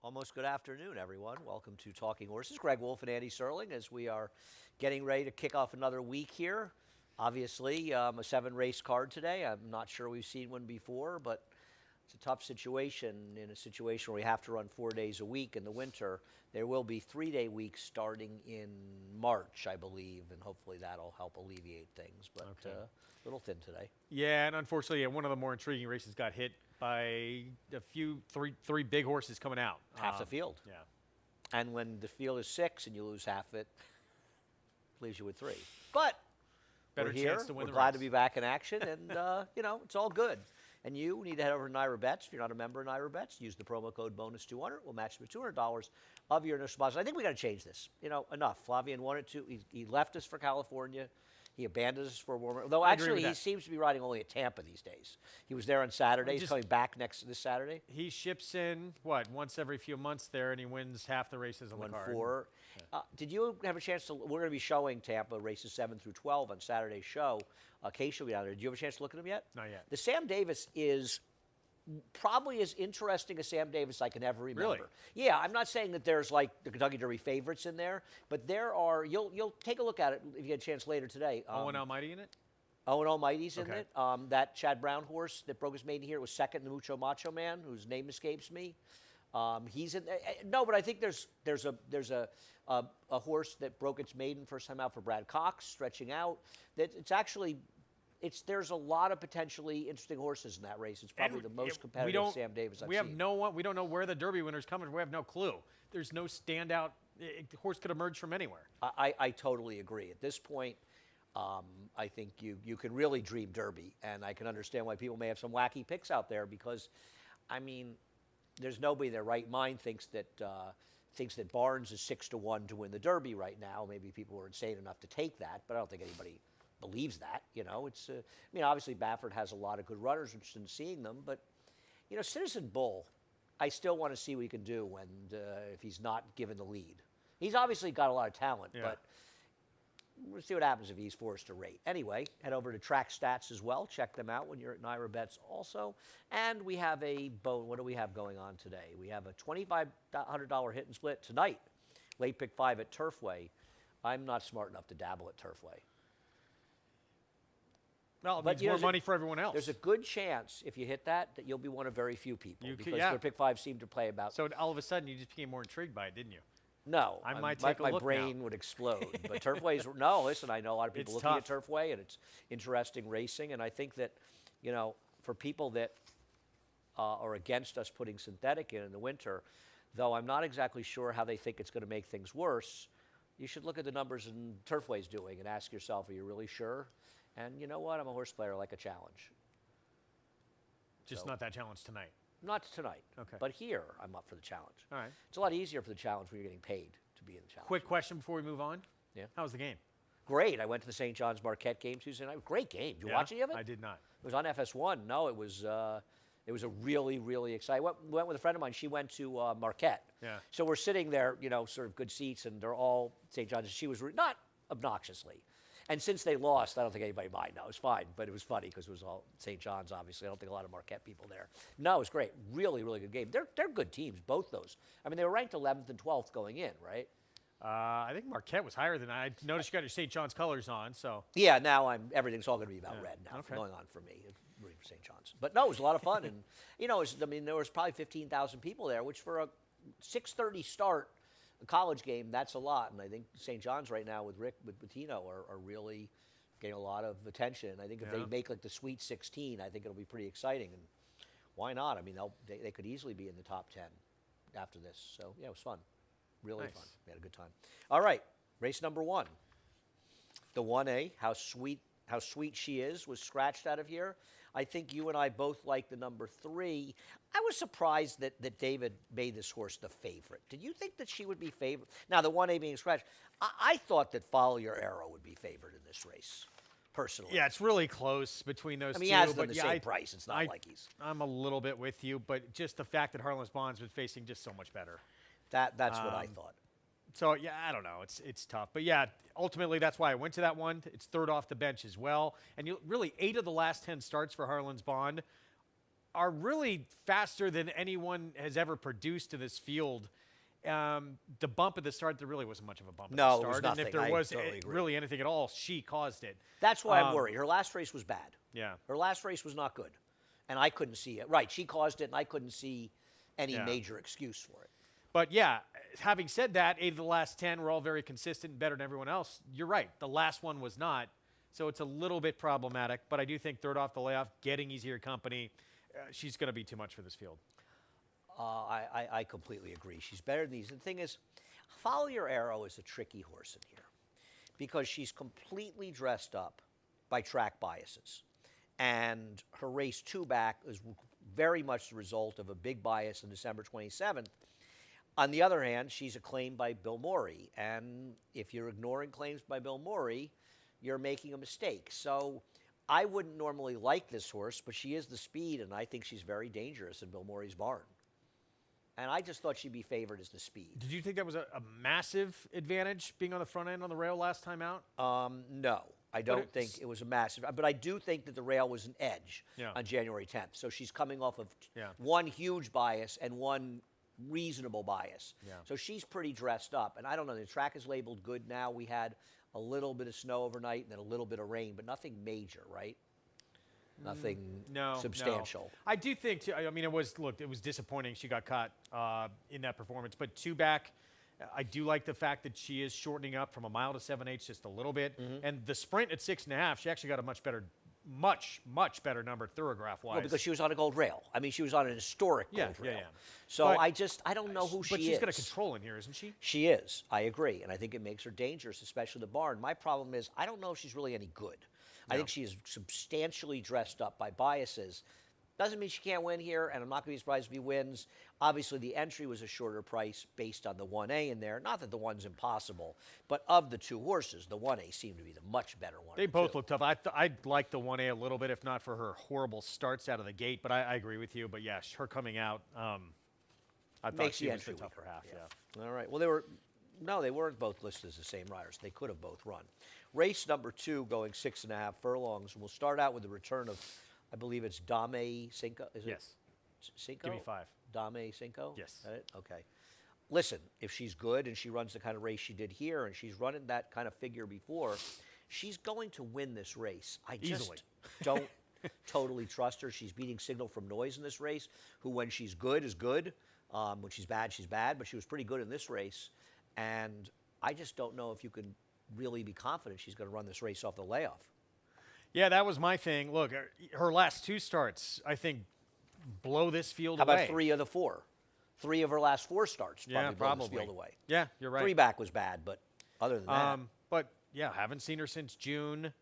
Almost good afternoon, everyone. Welcome to Talking Horses. Greg Wolf and Andy Serling as we are getting ready to kick off another week here. Obviously, a 7-race card today. I'm not sure we've seen one before, but it's a tough situation in a situation where we have to run 4 days a week in the winter. There will be 3-day weeks starting in March, I believe, and hopefully that'll help alleviate things. But a little thin today. Yeah, and unfortunately, one of the more intriguing races got hit by three big horses coming out. Half the field. Yeah. And when the field is 6 and you lose half it, leaves you with 3. But Better we're here. chance to win We're the glad race. to be back in action, and it's all good. And you need to head over to Naira Bets. If you're not a member of Naira Bets, use the promo code bonus200. We'll match you with $200 of your initial deposit. I think we got to change this. Enough. Flavian wanted to. He left us for California. He abandoned us for warmer. Though actually, he seems to be riding only at Tampa these days. He was there on Saturday. He's coming back this Saturday. He ships in once every few months there, and he wins half the races on the card. 1-4. Yeah. Did you have a chance to? We're going to be showing Tampa races 7 through 12 on Saturday's show. Casey will be down there. Did you have a chance to look at them yet? Not yet. The Sam Davis is probably as interesting a Sam Davis I can ever remember. Really? Yeah, I'm not saying that there's like the Kentucky Derby favorites in there, but there are. You'll take a look at it if you get a chance later today. Owen Almighty in it? Owen Almighty's in it. That Chad Brown horse that broke his maiden here was second in the Mucho Macho Man, whose name escapes me. He's in. No, but I think there's a horse that broke its maiden first time out for Brad Cox, stretching out. That it's actually. There's a lot of potentially interesting horses in that race. It's probably the most competitive Sam Davis I've seen. We don't know where the Derby winner's coming from. We have no clue. There's no standout. The horse could emerge from anywhere. I totally agree. At this point, I think you can really dream Derby, and I can understand why people may have some wacky picks out there because, I mean, there's nobody in their right mind thinks that Barnes is 6-1 to win the Derby right now. Maybe people are insane enough to take that, but I don't think anybody believes that. It's. Obviously Baffert has a lot of good runners interested in seeing them, but Citizen Bull, I still want to see what he can do when if he's not given the lead. He's obviously got a lot of talent, but we'll see what happens if he's forced to rate. Anyway, head over to Track Stats as well. Check them out when you're at Naira Bets also. And we have what do we have going on today? We have a $2,500 hit and split tonight. Late pick 5 at Turfway. I'm not smart enough to dabble at Turfway. Well, it means more money for everyone else. There's a good chance if you hit that you'll be one of very few people because their pick 5 seemed to play about. So all of a sudden you just became more intrigued by it, didn't you? No, might take a look my brain would explode. But Turfway's listen. I know a lot of people looking at Turfway, and it's interesting racing. And I think that for people that are against us putting synthetic in the winter, though I'm not exactly sure how they think it's going to make things worse. You should look at the numbers and Turfway's doing and ask yourself, are you really sure? And you know what? I'm a horse player. I like a challenge. Just not that challenge tonight. Not tonight. Okay. But here, I'm up for the challenge. All right. It's a lot easier for the challenge when you're getting paid to be in the challenge. Quick question before we move on. Yeah. How was the game? Great. I went to the St. John's Marquette game Tuesday night. Great game. Did you watch any of it? I did not. It was on FS1. No, it was a really, really exciting. Went with a friend of mine. She went to Marquette. Yeah. So we're sitting there, sort of good seats, and they're all St. John's. She was not obnoxiously. And since they lost, I don't think anybody minded. No, it was fine, but it was funny because it was all St. John's, obviously. I don't think a lot of Marquette people there. No, it was great. Really, really good game. They're good teams, both those. I mean, they were ranked 11th and 12th going in, right? I think Marquette was higher than I noticed. You got your St. John's colors on, so. Yeah, now everything's all going to be about red now from going on for me, rooting for St. John's. But no, it was a lot of fun, and there was probably 15,000 people there, which for a 6:30 start. A college game, that's a lot, and I think St. John's right now with Bettino are really getting a lot of attention. And I think if they make like the Sweet 16, I think it'll be pretty exciting. And why not? I mean, they could easily be in the top 10 after this. So yeah, it was fun, really fun. We had a good time. All right, race number 1, the 1A. How sweet she is was scratched out of here. I think you and I both like the number 3. I was surprised that David made this horse the favorite. Did you think that she would be favored? Now, the 1A being scratched, I thought that Follow Your Arrow would be favored in this race, personally. Yeah, it's really close between those two. I mean, he has them the same price. It's not like he's. I'm a little bit with you, but just the fact that Harlan's Bond's been facing just so much better. That's what I thought. So, yeah, I don't know. It's tough. But, yeah, ultimately that's why I went to that one. It's third off the bench as well. And really 8 of the last 10 starts for Harlan's Bond are really faster than anyone has ever produced in this field. The bump at the start, there really wasn't much of a bump at the No, start. it was nothing. And if there I was totally agree. really anything at all, she caused it. That's why I'm worried. Her last race was bad. Yeah. Her last race was not good. And I couldn't see it. Right, she caused it, and I couldn't see any major excuse for it. But, yeah, having said that, 8 of the last 10 were all very consistent and better than everyone else. You're right. The last one was not. So it's a little bit problematic. But I do think third off the layoff, getting easier company, she's going to be too much for this field. I completely agree. She's better than these. The thing is, Follow Your Arrow is a tricky horse in here because she's completely dressed up by track biases. And her race 2 back is very much the result of a big bias on December 27th. On the other hand, she's acclaimed by Bill Morey. And if you're ignoring claims by Bill Morey, you're making a mistake. So I wouldn't normally like this horse, but she is the speed, and I think she's very dangerous in Bill Morey's barn. And I just thought she'd be favored as the speed. Did you think that was a massive advantage, being on the front end on the rail last time out? No, I don't think it was a massive. But I do think that the rail was an edge on January 10th. So she's coming off of one huge bias and one reasonable bias. So she's pretty dressed up. And I don't know, the track is labeled good now. We had a little bit of snow overnight and then a little bit of rain, but nothing major, right? Nothing substantial. No. I do think, too, I mean, it was disappointing she got caught in that performance. But 2 back, I do like the fact that she is shortening up from a mile to 7/8 just a little bit. And the sprint at 6.5, she actually got a much better number thoroughgraph-wise. Well, because she was on a gold rail. I mean, she was on an historic gold rail. Yeah. So I don't know who she is. But she's got a control in here, isn't she? She is. I agree. And I think it makes her dangerous, especially the barn. My problem is I don't know if she's really any good. I think she is substantially dressed up by biases. Doesn't mean she can't win here, and I'm not going to be surprised if he wins. Obviously, the entry was a shorter price based on the 1A in there. Not that the 1's impossible, but of the 2 horses, the 1A seemed to be the much better one. They both look tough. I'd like the 1A a little bit, if not for her horrible starts out of the gate. But I agree with you. But, yeah, her coming out, I thought she was the tougher half. Yeah. All right. Well, they weren't both listed as the same riders. They could have both run. Race number 2 going 6.5 furlongs. We'll start out with the return of, I believe it's Dame Cinco. Is it Cinco? Give me 5. Dame Cinco? Yes. Is that it? Okay. Listen, if she's good and she runs the kind of race she did here and she's running that kind of figure before, she's going to win this race. I just don't totally trust her. She's beating Signal from Noise in this race, who when she's good is good. When she's bad, but she was pretty good in this race. And I just don't know if you can really be confident she's going to run this race off the layoff. Yeah, that was my thing. Look, her last 2 starts, I think, blow this field away. How away. about 3 of the 4? 3 of her last 4 starts probably blow this field away. Yeah, you're right. 3 back was bad, but other than that. But, yeah, haven't seen her since June.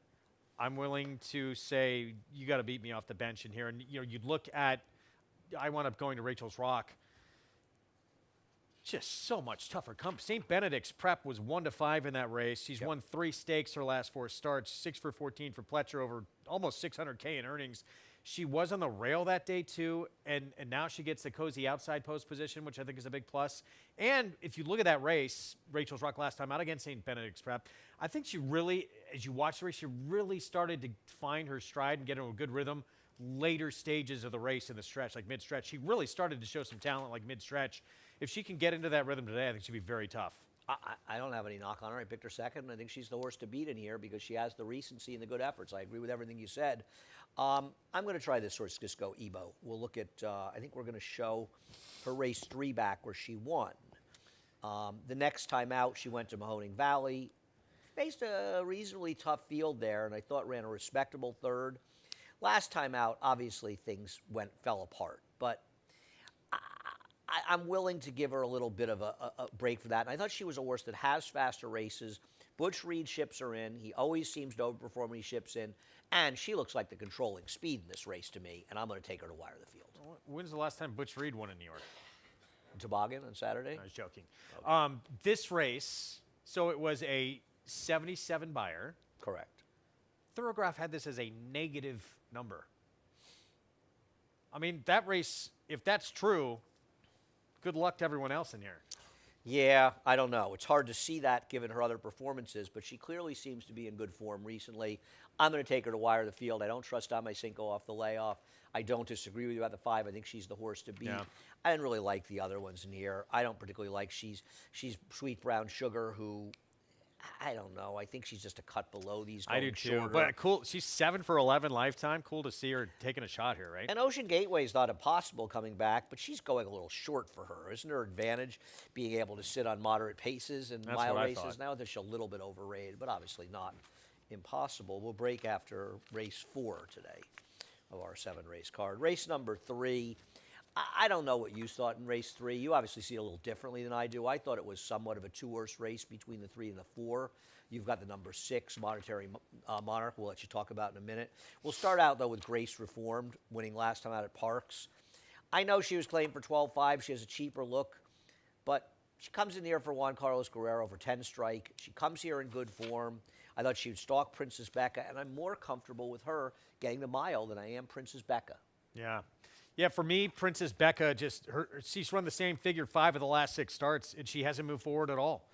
I'm willing to say you got to beat me off the bench in here. And, you'd look at – I wound up going to Rachel's Rock. Just so much tougher. St. Benedict's prep was 1-5 in that race. She's won 3 stakes her last 4 starts, 6 for 14 for Pletcher, over almost $600K in earnings. She was on the rail that day too, and now she gets the cozy outside post position, which I think is a big plus. And if you look at that race, Rachel's Rock last time out against St. Benedict's prep, I think she really, as you watch the race, she really started to find her stride and get into a good rhythm later stages of the race in the stretch, like mid-stretch. She really started to show some talent like mid-stretch. If she can get into that rhythm today, I think she'd be very tough. I don't have any knock on her. I picked her second, and I think she's the horse to beat in here because she has the recency and the good efforts. I agree with everything you said. I'm going to try this horse, Cisco Ebo. We'll look at, I think we're going to show her race 3 back where she won. The next time out, she went to Mahoning Valley. Faced a reasonably tough field there, and I thought ran a respectable 3rd. Last time out, obviously, things fell apart. But I'm willing to give her a little bit of a break for that. And I thought she was a horse that has faster races. Butch Reed ships her in. He always seems to overperform when he ships in. And she looks like the controlling speed in this race to me. And I'm going to take her to wire the field. When's the last time Butch Reed won in New York? Toboggan on Saturday? I was joking. Okay. This race, so it was a 77 buyer. Correct. Thoroughgraph had this as a negative number. I mean, that race, if that's true, good luck to everyone else in here. Yeah, I don't know. It's hard to see that given her other performances, but she clearly seems to be in good form recently. I'm going to take her to wire the field. I don't trust Cinco off the layoff. I don't disagree with you about the 5. I think she's the horse to beat. Yeah. I didn't really like the other ones in here. I don't particularly like she's Sweet Brown Sugar, who I don't know. I think she's just a cut below these. I do going too. shorter. But cool. She's 7 for 11 lifetime. Cool to see her taking a shot here, right? And Ocean Gateway is not impossible coming back, but she's going a little short for her. Isn't her advantage being able to sit on moderate paces and That's mile what I races? thought. Now they're just a little bit overrated, but obviously not impossible. We'll break after race 4 today of our 7-race card. Race number 3. I don't know what you thought in race 3. You obviously see it a little differently than I do. I thought it was somewhat of a 2-horse race between the 3 and the 4. You've got the number 6, Monetary Monarch. We'll let you talk about in a minute. We'll start out, though, with Grace Reformed, winning last time out at Parks. I know she was claimed for 12.5. She has a cheaper look, but she comes in here for Juan Carlos Guerrero for 10 strike. She comes here in good form. I thought she would stalk Princess Becca, and I'm more comfortable with her getting the mile than I am Princess Becca. Yeah. Yeah, for me, Princess Becca, she's run the same figure 5 of the last 6 starts, and she hasn't moved forward at all.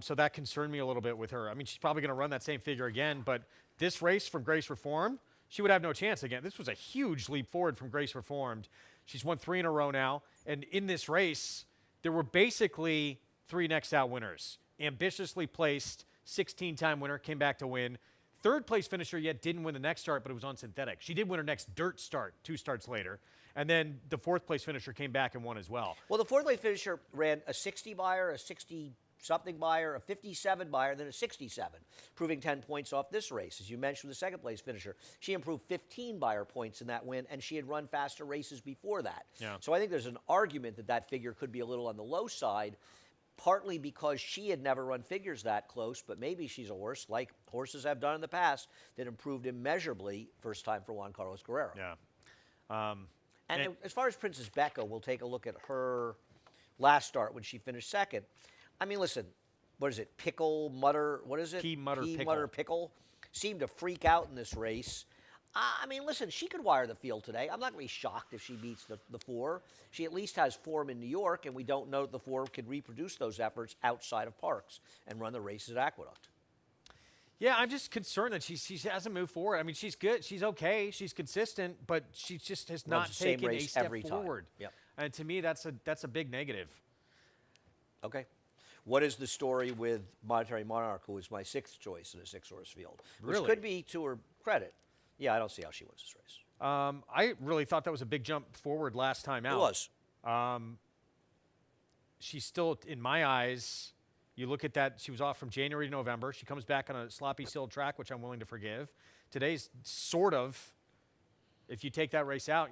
So that concerned me a little bit with her. I mean, she's probably going to run that same figure again, but this race from Grace Reformed, she would have no chance again. This was a huge leap forward from Grace Reformed. She's won 3 in a row now, and in this race, there were basically 3 next out winners. Ambitiously placed 16-time winner, came back to win. 3rd place finisher yet didn't win the next start, but it was on synthetic. She did win her next dirt start 2 starts later. And then the 4th place finisher came back and won as well. Well, the 4th place finisher ran a 60 buyer, a 60-something buyer, a 57 buyer, then a 67, proving 10 points off this race. As you mentioned, the 2nd place finisher, she improved 15 buyer points in that win, and she had run faster races before that. Yeah. So I think there's an argument that that figure could be a little on the low side, partly because she had never run figures that close, but maybe she's a horse, like horses have done in the past, that improved immeasurably first time for Juan Carlos Guerrero. Yeah. And as far as Princess Becca, we'll take a look at her last start when she finished 2nd. I mean, listen, what is it? Pickle, Mutter, what is it? Pea Mutter Pickle. Mutter Pickle. Seemed to freak out in this race. I mean, listen, she could wire the field today. I'm not going to be shocked if she beats the 4. She at least has form in New York, and we don't know that the 4 could reproduce those efforts outside of Parks and run the races at Aqueduct. Yeah, I'm just concerned that she hasn't moved forward. I mean, she's good. She's okay. She's consistent, but she just has not the same taken a race step every time. forward. Yep. And to me, that's a big negative. Okay. What is the story with Monetary Monarch, who is my 6th choice in a 6-horse field? Which Really? could be to her credit. Yeah, I don't see how she wins this race. I really thought that was a big jump forward last time out. It was. She's still, in my eyes, you look at that, she was off from January to November. She comes back on a sloppy sealed track, which I'm willing to forgive. Today's sort of, if you take that race out,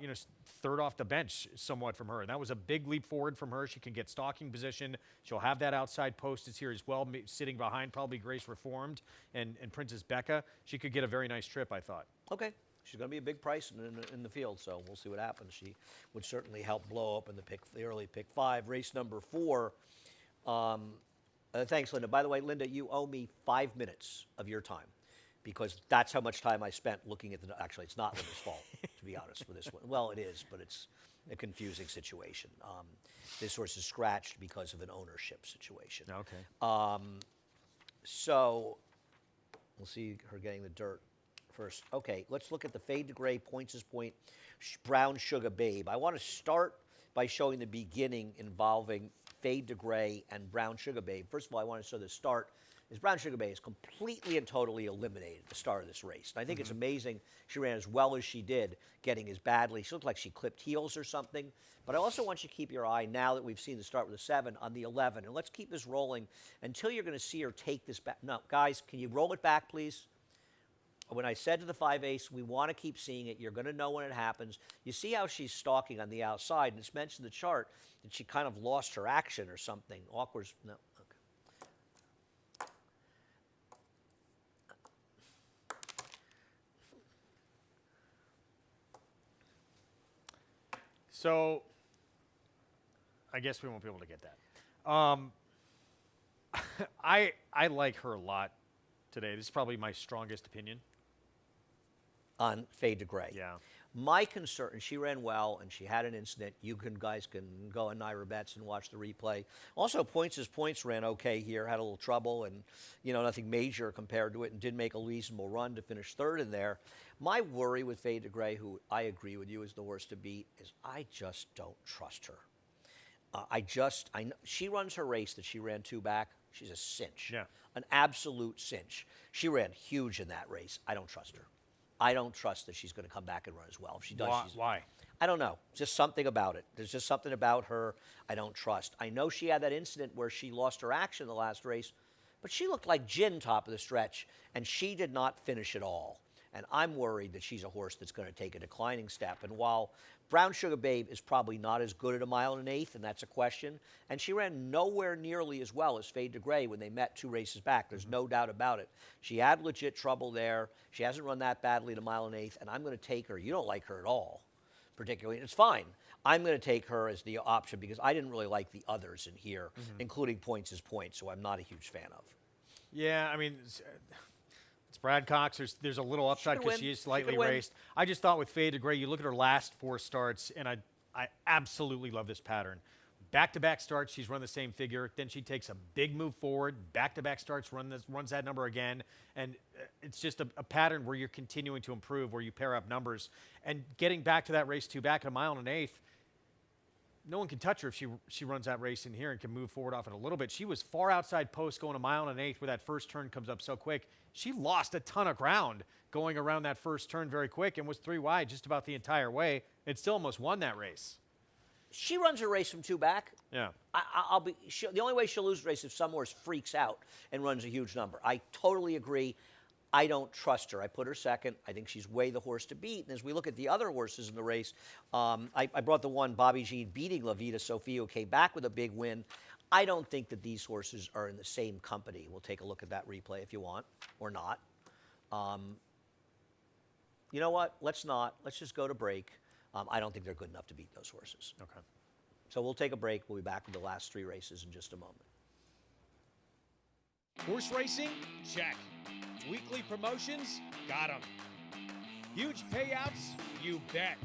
3rd off the bench somewhat from her. And that was a big leap forward from her. She can get stalking position. She'll have that outside post is here as well, sitting behind probably Grace Reformed and Princess Becca. She could get a very nice trip, I thought. Okay. She's going to be a big price in the field, so we'll see what happens. She would certainly help blow up in the early pick 5. Race number 4. Thanks, Linda. By the way, Linda, you owe me 5 minutes of your time because that's how much time I spent looking at actually, it's not Linda's fault, to be honest, with this one. Well, it is, but it's a confusing situation. This horse is scratched because of an ownership situation. Okay. So we'll see her getting the dirt first. Okay, let's look at the Fade to Gray, Points' Point, Brown Sugar Babe. I want to start by showing the beginning involving Fade to Gray and Brown Sugar Babe. First of all, I want to show the start. Is Brown Sugar Babe is completely and totally eliminated at the start of this race. And I think it's amazing she ran as well as she did, getting as badly. She looked like she clipped heels or something. But I also want you to keep your eye, now that we've seen the start with the 7, on the 11. And let's keep this rolling until you're going to see her take this back. No, guys, can you roll it back, please? When I said to the 5-ace, we want to keep seeing it. You're going to know when it happens. You see how she's stalking on the outside, and it's mentioned in the chart that she kind of lost her action or something. Awkward. No. Okay. So I guess we won't be able to get that. I like her a lot today. This is probably my strongest opinion. On Fade to Gray. Yeah. My concern, she ran well and she had an incident. You guys can go on Naira Bets and watch the replay. Also, points ran okay here, had a little trouble and, nothing major compared to it, and did make a reasonable run to finish third in there. My worry with Fade to Gray, who I agree with you is the worst to beat, is I just don't trust her. I know she runs her race that she ran 2 back. She's a cinch. Yeah. An absolute cinch. She ran huge in that race. I don't trust her. I don't trust that she's going to come back and run as well. If she does, Why? I don't know. Just something about it. There's just something about her I don't trust. I know she had that incident where she lost her action in the last race, but she looked like gin top of the stretch, and she did not finish at all. And I'm worried that she's a horse that's going to take a declining step. And while Brown Sugar Babe is probably not as good at a 1.125 and that's a question, and she ran nowhere nearly as well as Fade to Gray when they met 2 races back. There's no doubt about it. She had legit trouble there. She hasn't run that badly at a 1.125, and I'm going to take her. You don't like her at all, particularly. It's fine. I'm going to take her as the option because I didn't really like the others in here, including Points as Points, who I'm not a huge fan of. Yeah, I mean, it's Brad Cox. There's a little upside because she is slightly raced. I just thought with Fade to Gray, you look at her last 4 starts, and I absolutely love this pattern. Back-to-back starts, she's run the same figure. Then she takes a big move forward. Back-to-back starts, runs that number again. And it's just a pattern where you're continuing to improve, where you pair up numbers. And getting back to that race 2 back at a 1.125, no one can touch her if she runs that race in here and can move forward off it a little bit. She was far outside post going a 1.125 where that first turn comes up so quick. She lost a ton of ground going around that first turn very quick and was 3 wide just about the entire way. It still almost won that race. She runs her race from 2 back. Yeah. The only way she'll lose the race is if some horse freaks out and runs a huge number. I totally agree. I don't trust her. I put her second. I think she's way the horse to beat. And as we look at the other horses in the race, I brought the one, Bobby Jean, beating La Vida Sofia, who came back with a big win. I don't think that these horses are in the same company. We'll take a look at that replay if you want, or not. You know what? Let's not. Let's just go to break. I don't think they're good enough to beat those horses. Okay. So we'll take a break. We'll be back with the last 3 races in just a moment. Horse racing? Check. Weekly promotions? Got 'em. Huge payouts? You bet.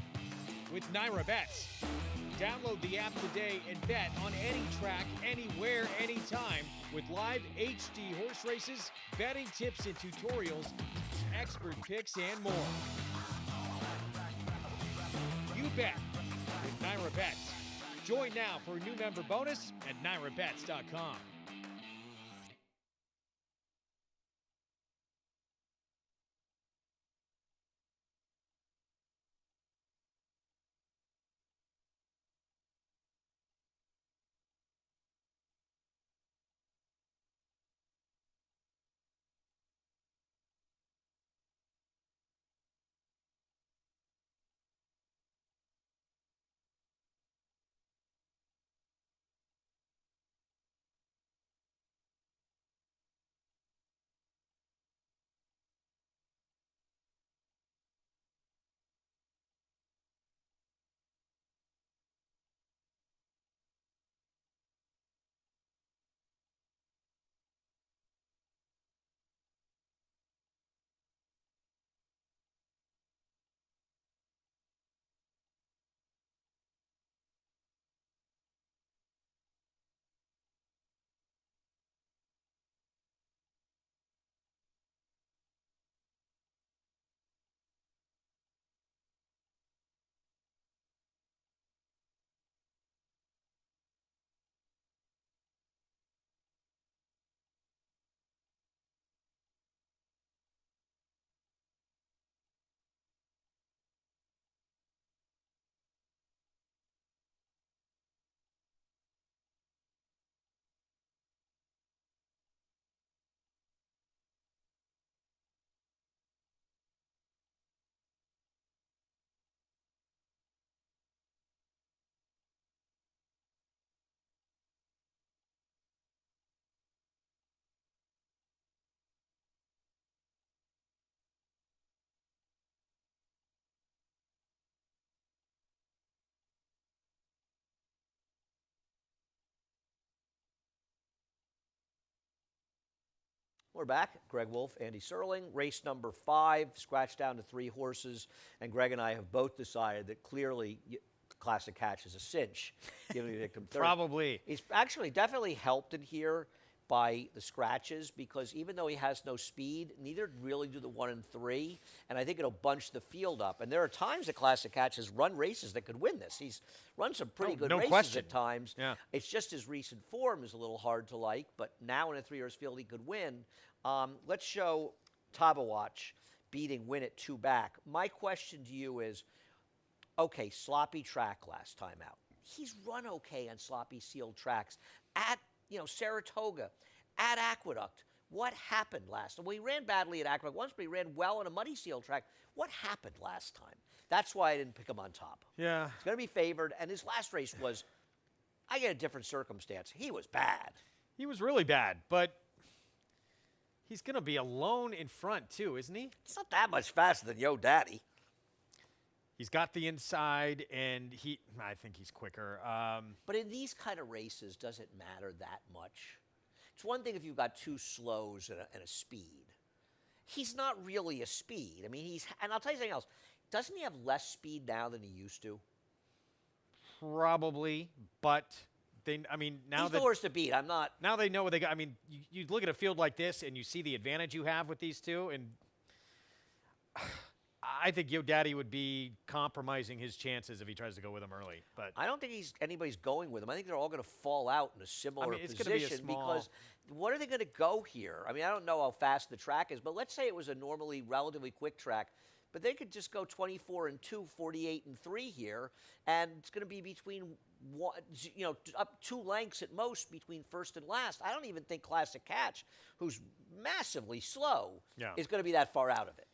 With Naira Bets. Download the app today and bet on any track, anywhere, anytime with live HD horse races, betting tips and tutorials, expert picks, and more. You bet with Naira Bets. Join now for a new member bonus at NairaBets.com. We're back. Greg Wolf, Andy Serling. Race number 5, scratched down to 3 horses. And Greg and I have both decided that clearly Classic Catch is a cinch. Giving Victim third. Probably. He's actually definitely helped in here by the scratches because even though he has no speed, neither really do the 1 and 3. And I think it'll bunch the field up. And there are times that Classic Catch has run races that could win this. He's run some pretty good races question. at times. Yeah. It's just his recent form is a little hard to like, but now in a 3-horse field he could win. Let's show Tabawatch beating Win It 2 back. My question to you is, okay, sloppy track last time out. He's run okay on sloppy sealed tracks at Saratoga, at Aqueduct. What happened last time? Well, he ran badly at Aqueduct once, but he ran well on a muddy sealed track. What happened last time? That's why I didn't pick him on top. Yeah. He's going to be favored, and his last race was, I get a different circumstance. He was bad. He was really bad, but he's going to be alone in front, too, isn't he? It's not that much faster than Yo Daddy. He's got the inside, and I think he's quicker. But in these kind of races, does it matter that much? It's one thing if you've got 2 slows and a speed. He's not really a speed. I mean, and I'll tell you something else. Doesn't he have less speed now than he used to? Probably, but now he's the horse to beat. I'm not. Now they know what they got. I mean, you look at a field like this, and you see the advantage you have with these two, and I think Yo Daddy would be compromising his chances if he tries to go with him early. But I don't think anybody's going with him. I think they're all going to fall out in a similar it's position gonna be a small... because what are they going to go here? I mean, I don't know how fast the track is, but let's say it was a normally relatively quick track, but they could just go 24 and 2, 48 and 3 here, and it's going to be between up 2 lengths at most between first and last. I don't even think Classic Catch, who's massively slow, is going to be that far out of it.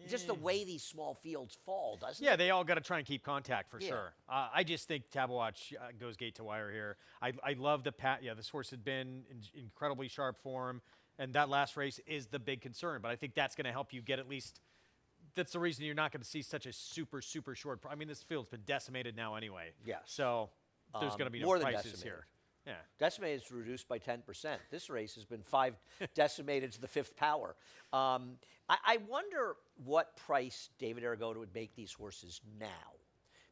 Just the way these small fields fall, doesn't it? Yeah, they all got to try and keep contact for sure. I just think Tabawatch goes gate to wire here. I love the pat. Yeah, this horse had been in incredibly sharp form, and that last race is the big concern. But I think that's going to help you get at least. That's the reason you're not going to see such a super short. I mean, this field's been decimated now anyway. Yes. So there's going to be no more than prices decimated. here. Yeah. Decimated is reduced by 10%. This race has been 5 decimated to the 5th power. I wonder what price David Aragona would make these horses now.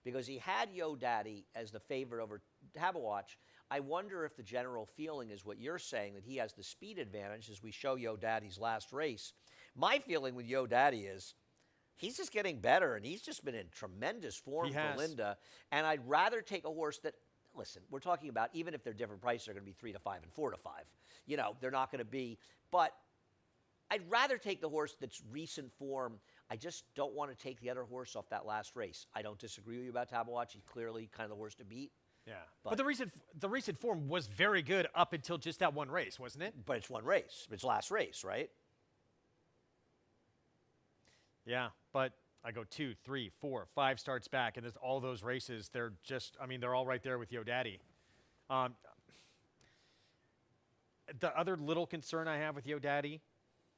Because he had Yo Daddy as the favorite over Tabawatch. I wonder if the general feeling is what you're saying, that he has the speed advantage as we show Yo Daddy's last race. My feeling with Yo Daddy is he's just getting better, and he's just been in tremendous form for Linda. And I'd rather take a horse that, listen, we're talking about, even if they're different prices, they're going to be 3 to 5 and 4 to 5. They're not going to be, but I'd rather take the horse that's recent form. I just don't want to take the other horse off that last race. I don't disagree with you about Tabawatch. He's clearly kind of the horse to beat. Yeah. But the recent form was very good up until just that one race, wasn't it? But it's one race. It's last race, right? Yeah, but I go 2, 3, 4, 5 starts back, and there's all those races. They're just, they're all right there with Yo Daddy. The other little concern I have with Yo Daddy,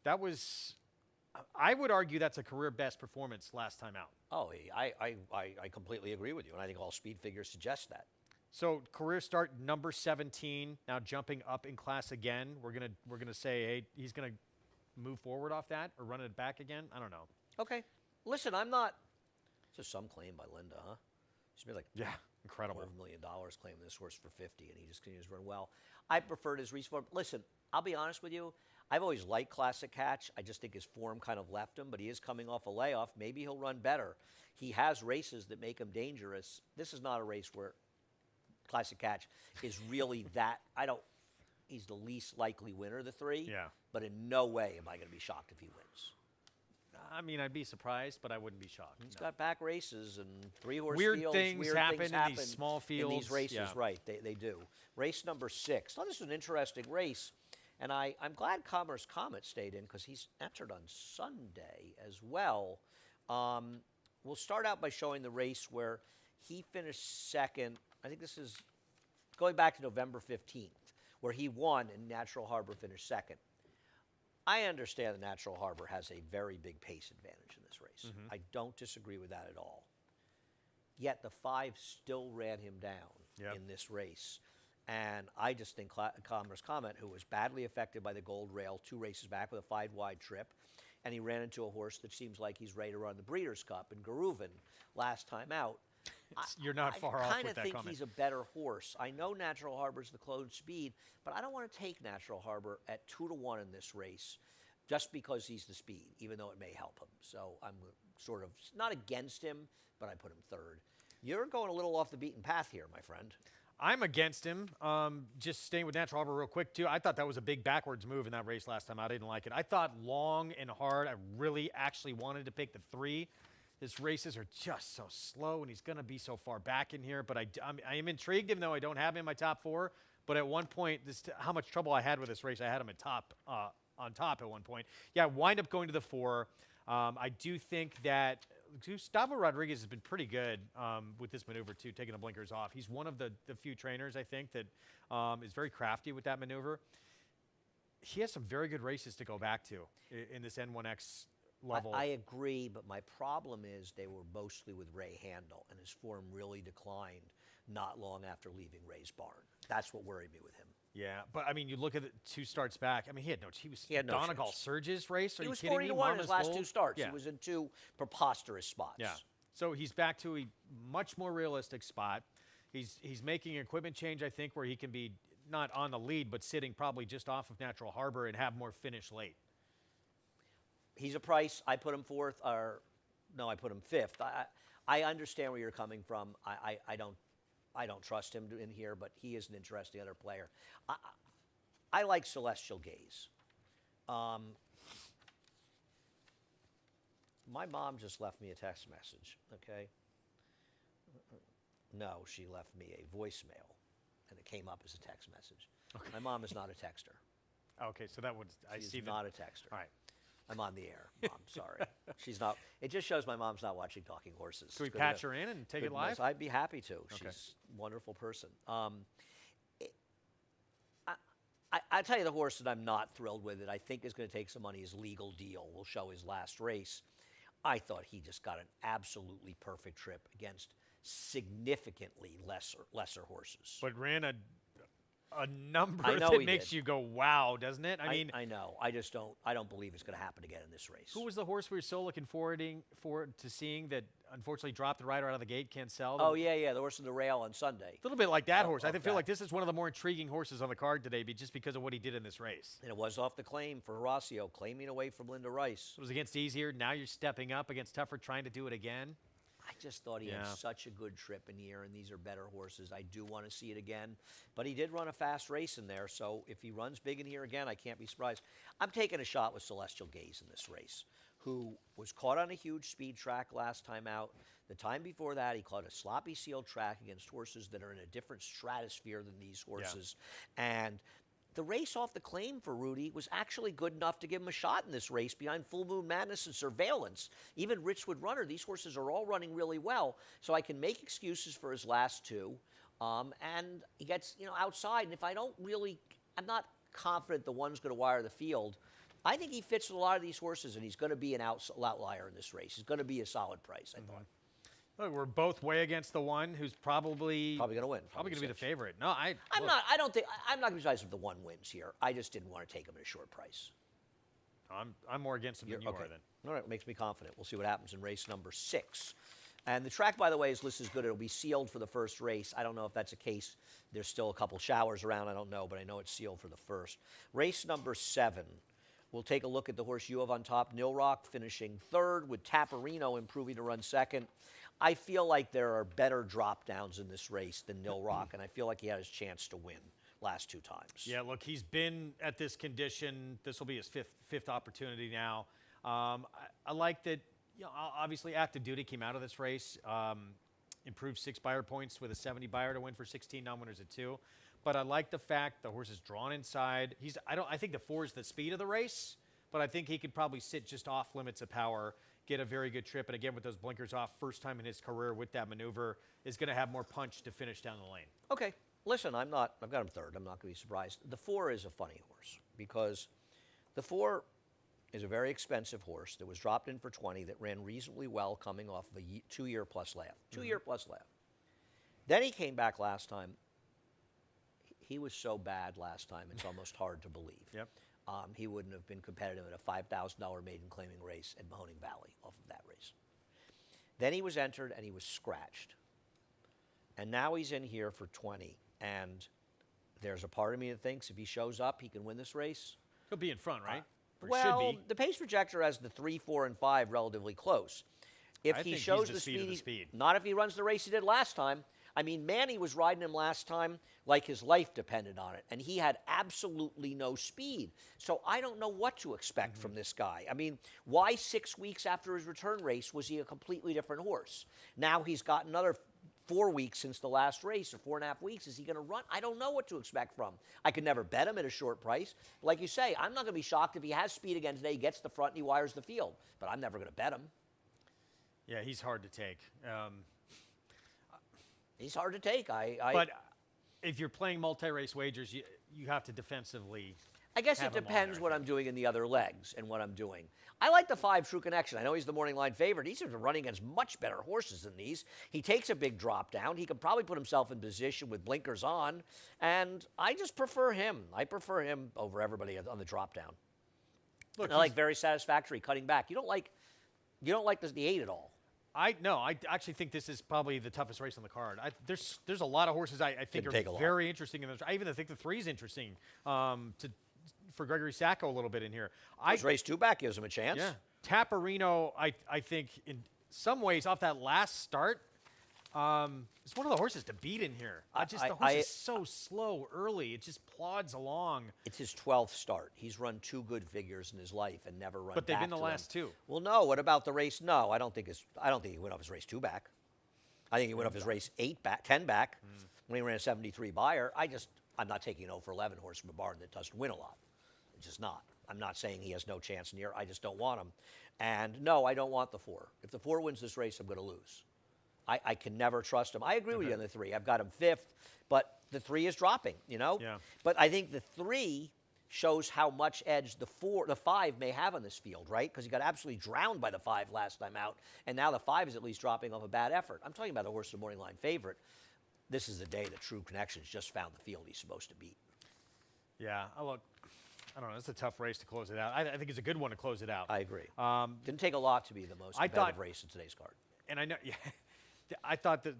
I would argue that's a career best performance last time out. Oh, I completely agree with you, and I think all speed figures suggest that. So career start number 17, now jumping up in class again. We're gonna say, hey, he's gonna move forward off that or run it back again. I don't know. Okay. Listen, I'm not. It's just some claim by Linda, huh? She's made incredible. $12 million claiming this horse for 50, and he just continues to run well. I preferred his recent form. Listen, I'll be honest with you. I've always liked Classic Catch. I just think his form kind of left him, but he is coming off a layoff. Maybe he'll run better. He has races that make him dangerous. This is not a race where Classic Catch is really that. He's the least likely winner of the 3. Yeah. But in no way am I going to be shocked if he wins. I'd be surprised, but I wouldn't be shocked. He's got back races and 3-horse weird fields. Things happen in these small fields. In these races, right, they do. Race number 6. Now, this is an interesting race, and I'm glad Commerce Comet stayed in because he's entered on Sunday as well. We'll start out by showing the race where he finished second. I think this is going back to November 15th, where he won and Natural Harbor finished second. I understand that Natural Harbor has a very big pace advantage in this race. Mm-hmm. I don't disagree with that at all. Yet the 5 still ran him down in this race. And I just think Commerce Comment, who was badly affected by the gold rail 2 races back with a 5-wide trip, and he ran into a horse that seems like he's ready to run the Breeders' Cup in Garuvan last time out. You're not far off with that comment. I kind of think he's a better horse. I know Natural Harbor's the closed speed, but I don't want to take Natural Harbor at 2-1 in this race just because he's the speed, even though it may help him. So I'm sort of not against him, but I put him third. You're going a little off the beaten path here, my friend. I'm against him. Just staying with Natural Harbor real quick, too. I thought that was a big backwards move in that race last time. I didn't like it. I thought long and hard. I really actually wanted to pick the 3. His races are just so slow, and he's going to be so far back in here. But I am intrigued, even though I don't have him in my top 4. But at one point, how much trouble I had with this race. I had him on top at one point. Yeah, I wind up going to the 4. I do think that Gustavo Rodriguez has been pretty good with this maneuver, too, taking the blinkers off. He's one of the few trainers, I think, that is very crafty with that maneuver. He has some very good races to go back to in this N1X level. I agree, but my problem is they were mostly with Ray Handel, and his form really declined not long after leaving Ray's barn. That's what worried me with him. Yeah, but I mean, you look at it 2 starts back. I mean, he had no Donegal chance. Surge's race. Are he you was kidding 40 me? to 1 in Mama's his last Gold? 2 starts. Yeah. He was in 2 preposterous spots. Yeah. So he's back to a much more realistic spot. He's making an equipment change, I think, where he can be not on the lead, but sitting probably just off of Natural Harbor and have more finish late. He's a price. I put him 4th, or no, I put him 5th. I understand where you're coming from. I don't trust him in here, but he is an interesting other player. I like Celestial Gaze. My mom just left me a text message, okay? No, she left me a voicemail, and it came up as a text message. Okay. My mom is not a texter. Okay, so that was, She's not a texter. All right. I'm on the air, Mom, sorry. She's not. It just shows my mom's not watching Talking Horses. Can we patch her in and take it live? I'd be happy to. Okay. She's a wonderful person. I tell you the horse that I'm not thrilled with that I think is going to take some money is Legal Deal. We'll show his last race. I thought he just got an absolutely perfect trip against significantly lesser horses. But ran a number I know that he makes did. you go, wow, doesn't it? I mean, I know. I don't believe it's going to happen again in this race. who was the horse we were so looking forward to seeing that unfortunately dropped the rider out of the gate, Cancel? Oh, yeah, the horse in the rail on Sunday. A little bit like that horse. I okay. feel like this is one of the more intriguing horses on the card today just because of what he did in this race. And it was off the claim for Horacio, claiming away from Linda Rice. It was against easier. Now you're stepping up against tougher, trying to do it again. I just thought he had such a good trip in here, and these are better horses. I do want to see it again. But he did run a fast race in there, so if he runs big in here again, I can't be surprised. I'm taking a shot with Celestial Gaze in this race, who was caught on a huge speed track last time out. The time before that, he caught a sloppy sealed track against horses that are in a different stratosphere than these horses. Yeah. And the race off the claim for Rudy was actually good enough to give him a shot in this race behind Full Moon Madness and Surveillance. Even Richwood Runner, these horses are all running really well. So I can make excuses for his last 2. And he gets, outside. And if I'm not confident the one's going to wire the field. I think he fits with a lot of these horses, and he's going to be an outlier in this race. He's going to be a solid price, I thought. Look, we're both way against the one who's probably going to win. Probably going to be the favorite. No, I'm not going to be surprised if the one wins here. I just didn't want to take him at a short price. I'm more against him than you are then. All right, makes me confident. We'll see what happens in race number 6. And the track, by the way, is listed as good. It'll be sealed for the first race. I don't know if that's a case. There's still a couple showers around. I don't know, but I know it's sealed for the first. Race number 7. We'll take a look at the horse you have on top, Nil Rock, finishing 3rd, with Taparino improving to run 2nd. I feel like there are better drop downs in this race than Nil Rock, and I feel like he had his chance to win last 2 times. Yeah, look, he's been at this condition. This will be his fifth opportunity now. I like that. Obviously, Active Duty came out of this race, improved 6 buyer points with a 70 buyer to win for 16 non-winners at 2. But I like the fact the horse is drawn inside. I think the 4 is the speed of the race, but I think he could probably sit just off limits of power, get a very good trip, and again with those blinkers off, first time in his career with that maneuver, is going to have more punch to finish down the lane. Okay. Listen, I've got him 3rd. I'm not going to be surprised. The 4 is a funny horse because the 4 is a very expensive horse that was dropped in for 20 that ran reasonably well coming off of a 2-year plus layoff. 2-year plus layoff. Then he came back last time. He was so bad last time, it's almost hard to believe. Yep. He wouldn't have been competitive in a $5,000 maiden claiming race at Mahoning Valley off of that race. Then he was entered and he was scratched. And now he's in here for 20. And there's a part of me that thinks if he shows up, he can win this race. He'll be in front, right? Or Well, should be. the pace projector has the 3, 4, and 5 relatively close. If I he think he's shows the the speed of the speed, speed. not if he runs the race he did last time. I mean, Manny was riding him last time like his life depended on it, and he had absolutely no speed. So I don't know what to expect from this guy. I mean, why 6 weeks after his return race was he a completely different horse? Now he's got another 4 weeks since the last race, or 4.5 weeks. Is he going to run? I don't know what to expect from. I could never bet him at a short price. Like you say, I'm not going to be shocked if he has speed again today, he gets the front, and he wires the field. But I'm never going to bet him. Yeah, he's hard to take. He's hard to take. But if you're playing multi-race wagers, you have to defensively. I guess it have him on depends there, I what I'm doing in the other legs and what I'm doing. I like the 5 True Connection. I know he's the morning line favorite. He's been running against much better horses than these. He takes a big drop down. He can probably put himself in position with blinkers on. And I just prefer him. I prefer him over everybody on the drop down. Look, I like very satisfactory cutting back. You don't like the 8 at all. I actually think this is probably the toughest race on the card. There's a lot of horses I think Didn't take a are lot. very interesting in this. I even think the 3 is interesting for Gregory Sacco a little bit in here. His race 2 back gives him a chance. Yeah, Taparino, I think in some ways off that last start, it's one of the horses to beat in here. The horse is so slow early; it just plods along. It's his 12th start. He's run 2 good figures in his life and never run. But they've back been the to last them. 2. Well, no. What about the race? No, I don't think he went off his race 2 back. I think he went off his race 8 back, 10 back when he ran a 73 buyer. I'm not taking an 0 for 11 horse from a barn that doesn't win a lot. It's just not. I'm not saying he has no chance in here. I just don't want him. And no, I don't want the 4. If the 4 wins this race, I'm going to lose. I can never trust him. I agree with you on the 3. I've got him 5th, but the 3 is dropping, Yeah. But I think the 3 shows how much edge the 5 may have on this field, right? Because he got absolutely drowned by the 5 last time out, and now the 5 is at least dropping off a bad effort. I'm talking about the horse, the morning line favorite. This is the day that True Connections just found the field he's supposed to beat. Yeah, look, I don't know. It's a tough race to close it out. I think it's a good one to close it out. I agree. Didn't take a lot to be the most competitive race in today's card. And I know, yeah, I thought that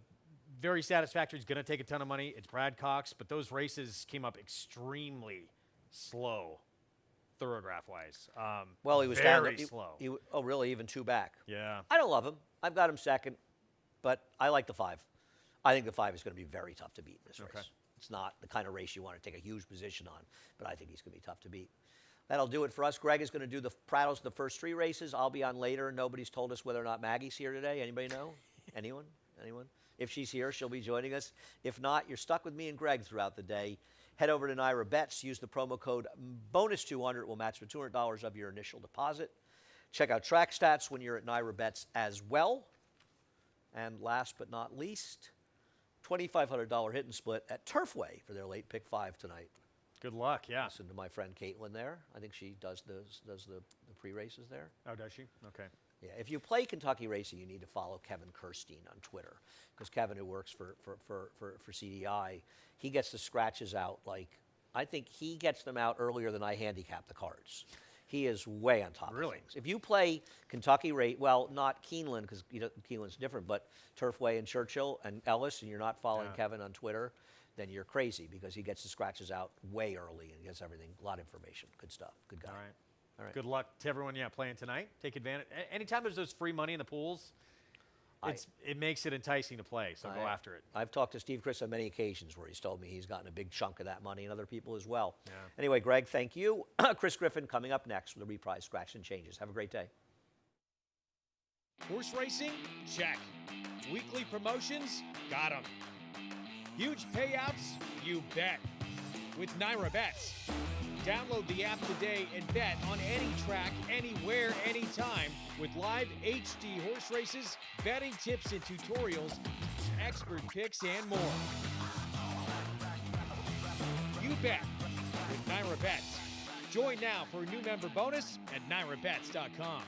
very satisfactory is going to take a ton of money. It's Brad Cox, but those races came up extremely slow, thoroughgraph-wise. Well, he was very down. slow. Oh, really? Even 2 back. Yeah. I don't love him. I've got him 2nd, but I like the 5. I think the 5 is going to be very tough to beat in this race. It's not the kind of race you want to take a huge position on, but I think he's going to be tough to beat. That'll do it for us. Greg is going to do the Prattles the first 3 races. I'll be on later. Nobody's told us whether or not Maggie's here today. Anybody know? Anyone? Anyone? If she's here, she'll be joining us. If not, you're stuck with me and Greg throughout the day. Head over to Naira Bets. Use the promo code BONUS200. It will match for $200 of your initial deposit. Check out track stats when you're at Naira Bets as well. And last but not least, $2,500 hit and split at Turfway for their late pick 5 tonight. Good luck, yeah. Listen to my friend Caitlin there. I think she does the pre-races there. Oh, does she? Okay. Yeah, if you play Kentucky Racing, you need to follow Kevin Kirstein on Twitter, because Kevin, who works for CDI, he gets the scratches out I think he gets them out earlier than I handicap the cards. He is way on top of things. If you play Kentucky well, not Keeneland, because Keeneland's different, but Turfway and Churchill and Ellis, and you're not following Kevin on Twitter, then you're crazy, because he gets the scratches out way early and gets everything, a lot of information. Good stuff. Good guy. All right. Good luck to everyone, playing tonight. Take advantage. Anytime there's those free money in the pools, it makes it enticing to play, so go after it. I've talked to Steve Chris on many occasions where he's told me he's gotten a big chunk of that money, and other people as well. Yeah. Anyway, Greg, thank you. Chris Griffin coming up next with a reprise Scratch and Changes. Have a great day. Horse racing? Check. Weekly promotions? Got 'em. Huge payouts? You bet. With Naira Bets. Download the app today and bet on any track, anywhere, anytime with live HD horse races, betting tips and tutorials, expert picks, and more. You bet with Naira Bets. Join now for a new member bonus at NairaBets.com.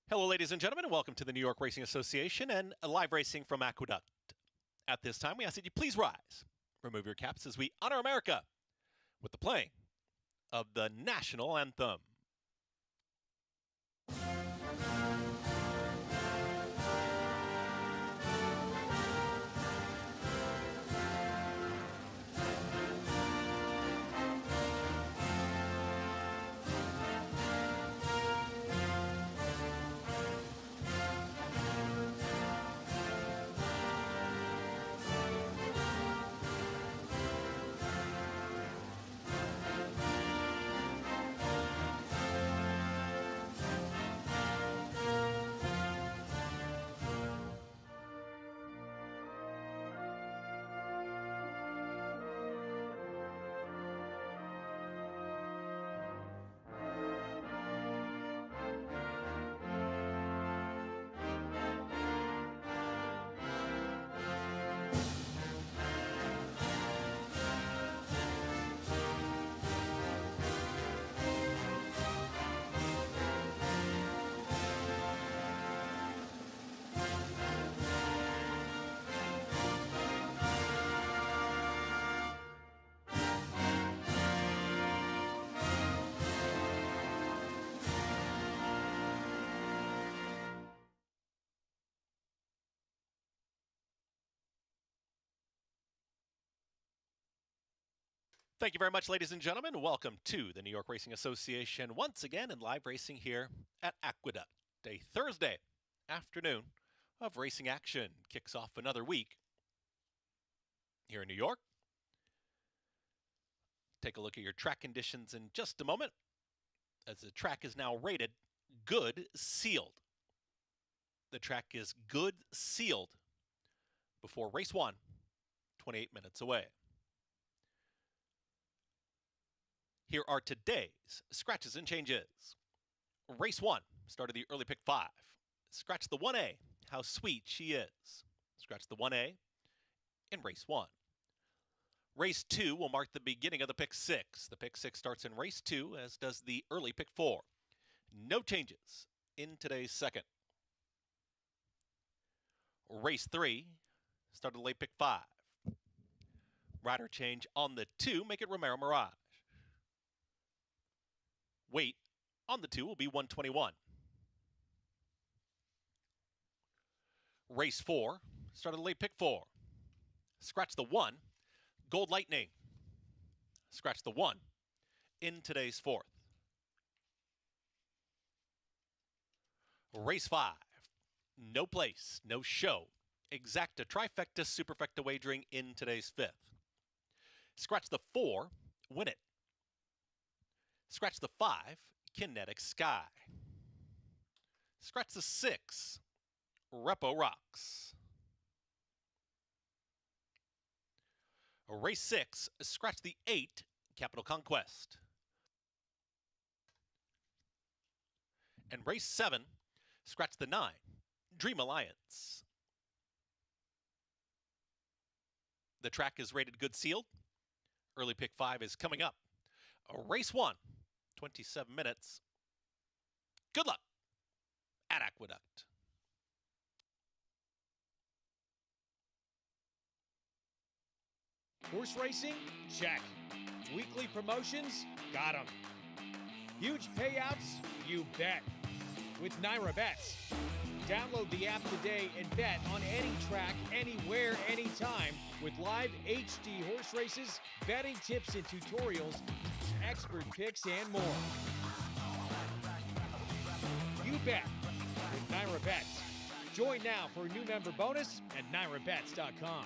Hello, ladies and gentlemen, and welcome to the New York Racing Association and live racing from Aqueduct. At this time, we ask that you please rise, remove your caps as we honor America with the playing of the national anthem. Thank you very much, ladies and gentlemen. Welcome to the New York Racing Association once again in live racing here at Aqueduct. A Thursday afternoon of racing action kicks off another week here in New York. Take a look at your track conditions in just a moment, as the track is now rated good sealed. The track is good sealed before race 1, 28 minutes away. Here are today's scratches and changes. Race 1, start of the early pick 5. Scratch the 1A, How Sweet She Is. Scratch the 1A in race 1. Race 2 will mark the beginning of the pick 6. The pick 6 starts in race 2, as does the early pick 4. No changes in today's second. Race 3, start of the late pick 5. Rider change on the 2, make it Romero Mirage. Weight on the 2 will be 121. Race 4, start of the late pick 4. Scratch the 1, Gold Lightning. Scratch the 1 in today's 4th. Race 5, no place, no show. Exacta, trifecta, superfecta wagering in today's 5th. Scratch the 4, Win It. Scratch the 5, Kinetic Sky. Scratch the 6, Repo Rocks. Race 6, scratch the 8, Capital Conquest. And race 7, scratch the 9, Dream Alliance. The track is rated good sealed. Early pick 5 is coming up. Race 1, 27 minutes. Good luck at Aqueduct. Horse racing? Check. Weekly promotions? Got 'em. Huge payouts? You bet. With Naira Bets. Download the app today and bet on any track, anywhere, anytime with live HD horse races, betting tips and tutorials, expert picks, and more. You bet with Naira Bets. Join now for a new member bonus at NairaBets.com.